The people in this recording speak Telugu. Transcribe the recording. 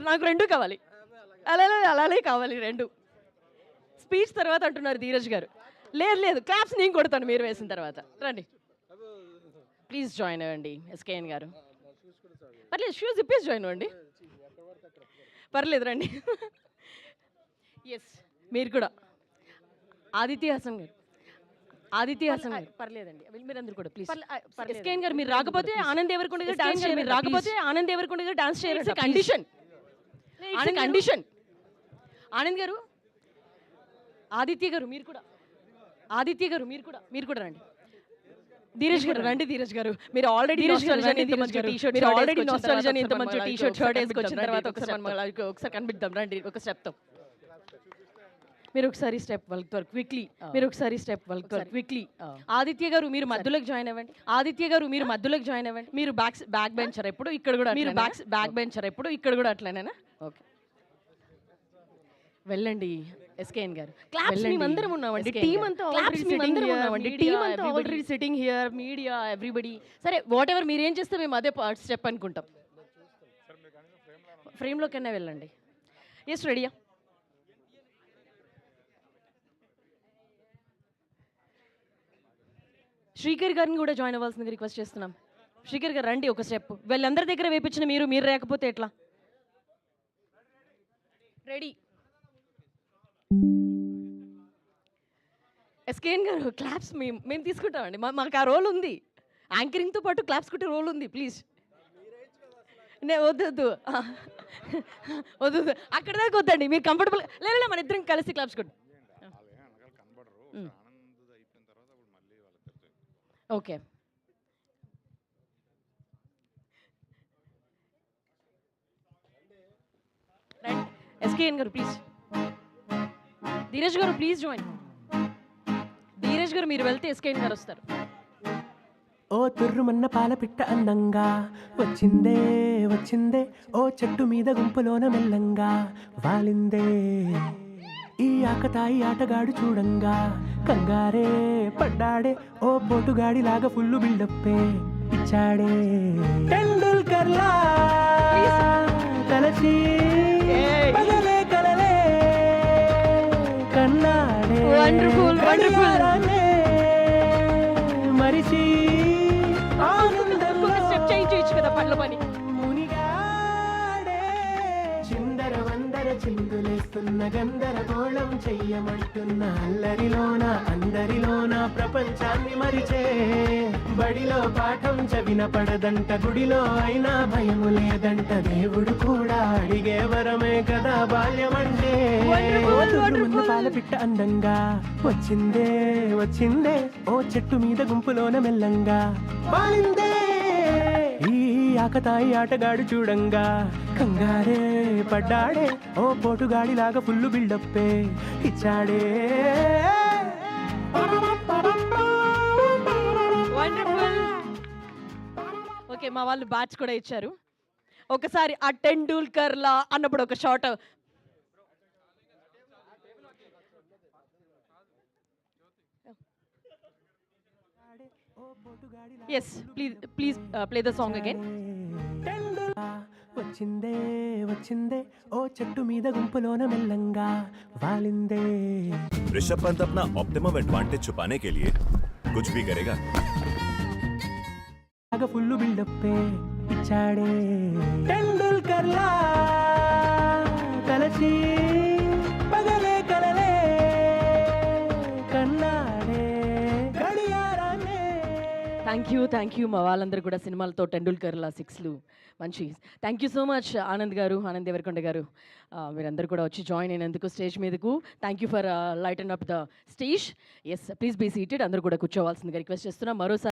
నాకు రెండు కావాలి, అలానే కావాలి రెండు. స్పీచ్ తర్వాత అంటున్నారు ధీరజ్ గారు. లేదు క్లాప్స్ నేను కొడతాను మీరు వేసిన తర్వాత. రండి ప్లీజ్ జాయిన్ అవ్వండి ఎస్కేఎన్ గారు. పర్లేదు షూస్ ఇప్పేసి జాయిన్ అవ్వండి, పర్లేదు రండి. ఎస్ మీరు కూడా. ఆదిత్య హసన్ గారు పర్లేదండి, మీరందరూ కూడా ప్లీజ్. ఎస్కేఎన్ గారు మీరు రాకపోతే ఆనంద్ ఎవరికొండ గారు డాన్స్ చేయాలి, మీరు రాకపోతే ఆనంద్ ఎవరికొండ గారు డాన్స్ చేయాలి. కండిషన్ ఆనంద్ గారు. ఆదిత్య గారు మీరు కూడా రండి. ధీరజ్ గారు రండి. ధీరజ్ గారు మీరు ఆల్రెడీ ఇంత మంచి టీ-షర్ట్ షర్ట్ వేసుకొచ్చిన తర్వాత ఒకసారి కనిపిద్దాం రండి ఒక స్టెప్తో. మీరు ఒకసారి స్టెప్ వల్క్ క్విక్లీ. ఆదిత్య గారు మీరు మధ్యలోకి జాయిన్ అవ్వండి. మీరు బ్యాక్ బెంచర్ ఎప్పుడు ఇక్కడ కూడా అట్లనేనా? ఓకే వెళ్ళండి ఎస్కేఎన్ గారు. క్లాప్స్ మేమందరం ఉన్నామండి, టీమ్ అంతా already sitting here, media everybody. సరే వాట్ ఎవర్ మీరేం చేస్తే మేము అదే స్టెప్ అనుకుంటాం. ఫ్రేమ్లో కన్నా వెళ్ళండి. ఎస్ రెడీయా? శ్రీకర్ గారిని కూడా జాయిన్ అవ్వాల్సిందిగా రిక్వెస్ట్ చేస్తున్నాం. శ్రీకర్ గారు రండి ఒక స్టెప్. వీళ్ళందరి దగ్గర వేపించిన మీరు రాకపోతే ఎట్లా? రెడీ. ఎస్కేఎన్ గారు క్లాప్స్ మేము తీసుకుంటామండి, మాకు ఆ రోల్ ఉంది. యాంకరింగ్తో పాటు క్లాప్స్ కొట్టే రోల్ ఉంది. ప్లీజ్ వద్దు అక్కడ దాకా వద్దండి, మీరు కంఫర్టబుల్ లేదు మన ఇద్దరం కలిసి క్లాప్స్ కొట్టు. ఓకే ఎస్కేఎన్ గారు ప్లీజ్. ధీరజ్ గారు ప్లీజ్ జాయిన్. ధీరజ్ గారు మీరు వెళ్తే ఎస్కేఎన్ గారు వస్తారు. ఓ తుర్రుమన్న పాలపిట్ట అందంగా వచ్చిందే ఓ చెట్టు మీద గుంపులోన మెల్లంగా వాలిందే. ఈ ఆకతాయి ఆటగాడు చూడంగా కంగారే పడ్డాడే, ఓ పోటుగాడి లాగా ఫుల్లు బిల్డప్పే ఇచ్చాడే. టెండూల్కర్లా తలచి పగలే కలలే కన్నాడే. మరిచి స్టెప్ చేయించు కదా పళ్ళ పని. మునిగాడే చిందర వందర చిందులేస్తున్న గందరగోళం చెయ్యమంటున్న అందరిలోన ప్రపంచాన్ని మరిచే. బడిలో పాఠం చవిన పడదంట, గుడిలో అయినా భయము లేదంట, దేవుడు కూడా అడిగే వరమే కదా బాల్యమంటే. పాలపిట్ట అందంగా వచ్చిందే ఓ చెట్టు మీద గుంపులోన మెల్లంగా వాలిందే. ఈ ఆకతాయి ఆటగాడు చూడంగా కంగారే పడ్డాడే, ఓ పోటుగాడి లాగా ఫుల్లు బిల్డప్పే ఇచ్చాడే. ఓకే మా వాళ్ళు బ్యాచ్ కూడా ఇచ్చారు. ఒకసారి ఆ టెండూల్కర్లా అన్నప్పుడు ఒక షాట్. Yes please play the song again. వచ్చిందే ఓ చెట్టు మీద గుంపులోన మెల్లంగా వాలిందే. ऋषभ पंत अपना ऑप्टिमम एडवांटेज छुपाने के लिए कुछ भी करेगा. ఫుల్లు బిల్డప్పే ఇచ్చాడే. టెండూల్కర్లా తలచి పగలే కలలే కన్నాడే గడియారానే. థ్యాంక్ యూ మా వాళ్ళందరూ కూడా సినిమాలతో టెండూల్కర్లా 6లు మంచి. Thank you so much Anand Deverakonda గారు. మీరందరూ కూడా వచ్చి జాయిన్ అయినందుకు స్టేజ్ మీదకు. Thank you for lighting up the stage. Yes please be seated. అందరూ కూడా కూర్చోవాల్సిందిగా రిక్వెస్ట్ చేస్తున్నాం. మరోసారి